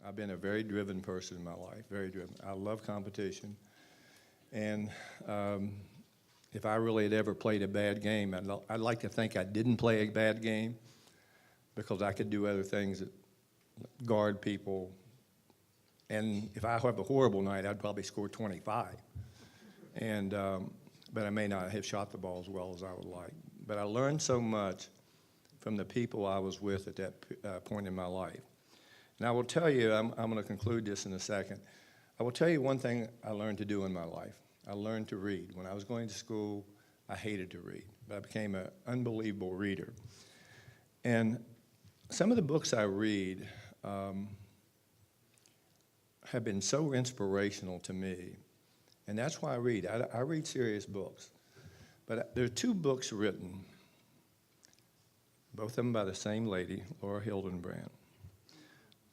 I've been a very driven person in my life, very driven. I love competition. And if I really had ever played a bad game, I'd like to think I didn't play a bad game because I could do other things that guard people. And if I have a horrible night, I'd probably score 25. And, but I may not have shot the ball as well as I would like. But I learned so much from the people I was with at that point in my life. And I will tell you, I'm going to conclude this in a second. I will tell you one thing I learned to do in my life. I learned to read. When I was going to school, I hated to read, but I became an unbelievable reader. And some of the books I read have been so inspirational to me, and that's why I read. I read serious books. But there are two books written, both of them by the same lady, Laura Hildenbrand.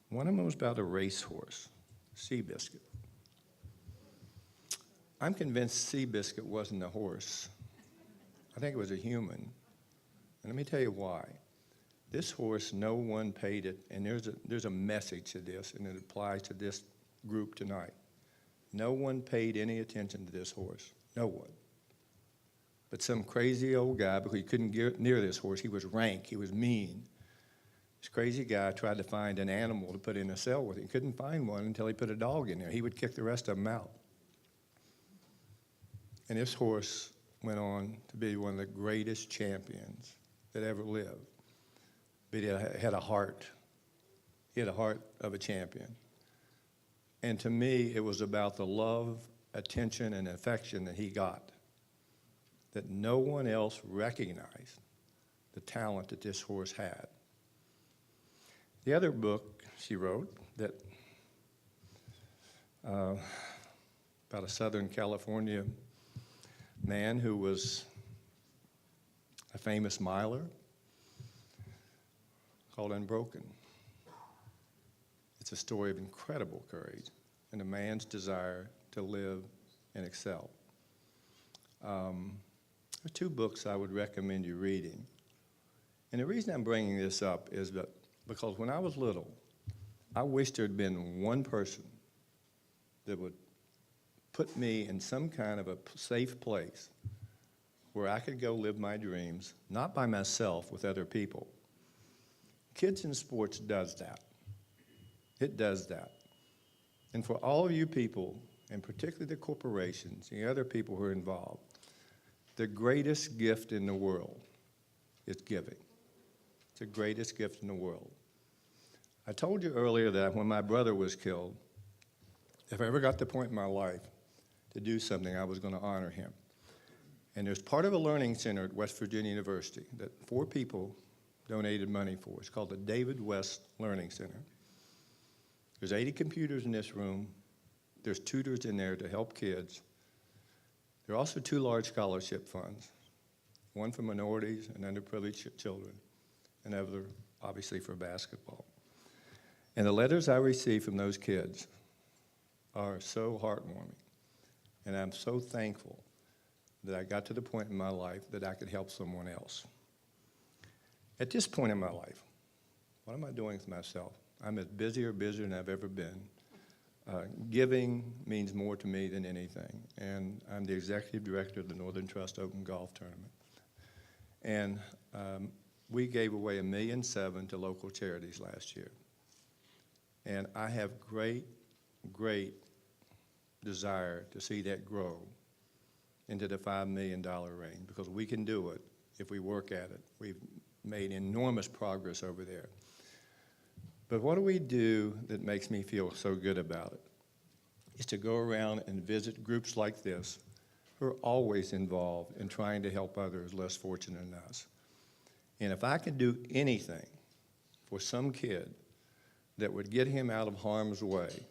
One of them was about a racehorse, Seabiscuit. I'm convinced Seabiscuit wasn't a horse. I think it was a human. And let me tell you why. This horse, no one paid it, and there's a message to this, and it applies to this group tonight. No one paid any attention to this horse, no one. But some crazy old guy, because he couldn't get near this horse, he was rank, he was mean. This crazy guy tried to find an animal to put in a cell with him. He couldn't find one until he put a dog in there. He would kick the rest of them out. And this horse went on to be one of the greatest champions that ever lived. But he had a heart. He had a heart of a champion. And to me, it was about the love, attention, and affection that he got, that no one else recognized the talent that this horse had. The other book she wrote that about a Southern California man who was a famous miler, called Unbroken. It's a story of incredible courage and a man's desire to live and excel. There are two books I would recommend you reading. And the reason I'm bringing this up is that because when I was little, I wished there had been one person that would put me in some kind of a safe place where I could go live my dreams, not by myself, with other people. Kids in sports does that. It does that. And for all of you people, and particularly the corporations, and the other people who are involved, the greatest gift in the world is giving. It's the greatest gift in the world. I told you earlier that when my brother was killed, if I ever got to the point in my life to do something, I was going to honor him. And there's part of a learning center at West Virginia University that 4 people donated money for. It's called the David West Learning Center. There's 80 computers in this room. There's tutors in there to help kids. There are also 2 large scholarship funds, one for minorities and underprivileged children, and other, obviously, for basketball. And the letters I receive from those kids are so heartwarming. And I'm so thankful that I got to the point in my life that I could help someone else. At this point in my life, what am I doing with myself? I'm as busier than I've ever been. Giving means more to me than anything. And I'm the executive director of the Northern Trust Open Golf Tournament. And we gave away $1.7 million to local charities last year. And I have great, great desire to see that grow into the $5 million range, because we can do it if we work at it. We've made enormous progress over there. But what do we do that makes me feel so good about it? Is to go around and visit groups like this who are always involved in trying to help others less fortunate than us. And if I could do anything for some kid that would get him out of harm's way,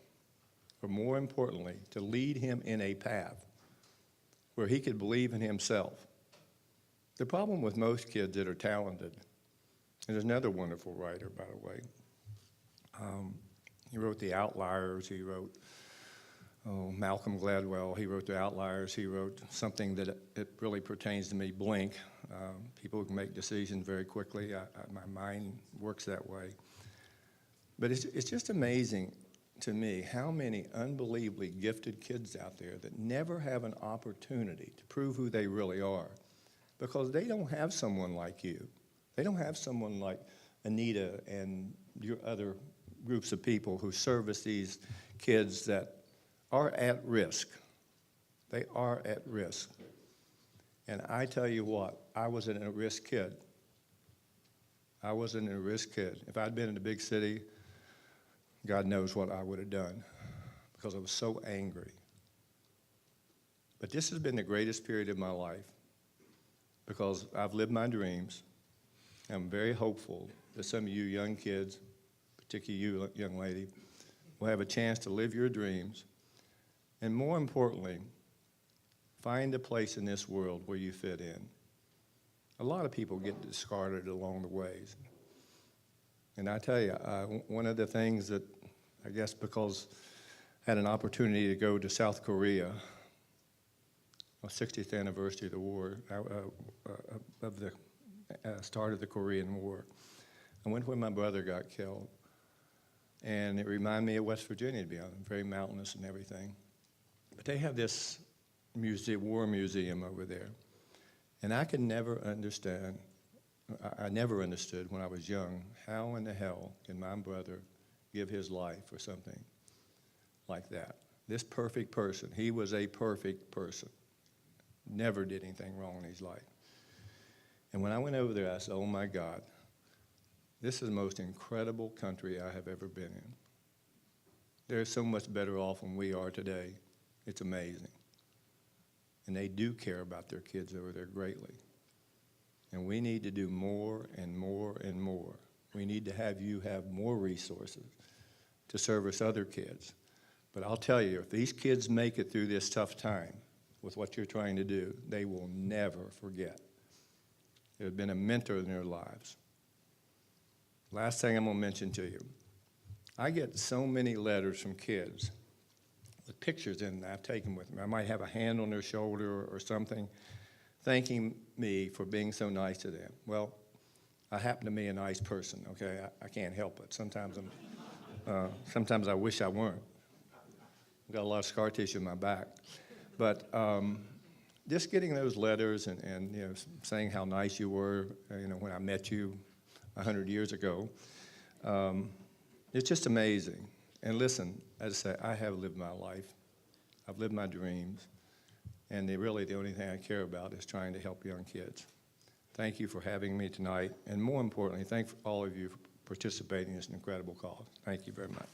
or more importantly, to lead him in a path where he could believe in himself. The problem with most kids that are talented, and there's another wonderful writer, by the way. He wrote The Outliers. He wrote Malcolm Gladwell. He wrote The Outliers. He wrote something that it really pertains to me, Blink. People can make decisions very quickly. My mind works that way. But it's just amazing to me how many unbelievably gifted kids out there that never have an opportunity to prove who they really are because they don't have someone like you. They don't have someone like Anita and your other groups of people who service these kids that are at risk. They are at risk. And I tell you what, I was an at-risk kid. I was an at-risk kid. If I'd been in a big city, God knows what I would have done because I was so angry. But this has been the greatest period of my life because I've lived my dreams. I'm very hopeful that some of you young kids, particularly you, young lady, will have a chance to live your dreams. And more importantly, find a place in this world where you fit in. A lot of people get discarded along the ways. And I tell you, one of the things that, I guess because I had an opportunity to go to South Korea, 60th anniversary of the war, of the start of the Korean War. I went when my brother got killed. And it reminded me of West Virginia, to be honest, very mountainous and everything. But they have this war museum over there. And I could never understand, I never understood when I was young, how in the hell can my brother give his life for something like that? This perfect person, he was a perfect person. Never did anything wrong in his life. And when I went over there, I said, oh my God, this is the most incredible country I have ever been in. They're so much better off than we are today. It's amazing. And they do care about their kids over there greatly. And we need to do more and more and more. We need to have you have more resources to service other kids. But I'll tell you, if these kids make it through this tough time with what you're trying to do, they will never forget. It has been a mentor in their lives. Last thing I'm going to mention to you. I get so many letters from kids with pictures in that I've taken with me. I might have a hand on their shoulder or something, thanking me for being so nice to them. Well, I happen to be a nice person, okay? I can't help it. Sometimes I wish I weren't. I've got a lot of scar tissue in my back. But just getting those letters and you know, saying how nice you were, you know, when I met you 100 years ago, it's just amazing. And listen, as I say, I have lived my life. I've lived my dreams. And really the only thing I care about is trying to help young kids. Thank you for having me tonight. And more importantly, thank all of you for participating in this incredible cause. Thank you very much.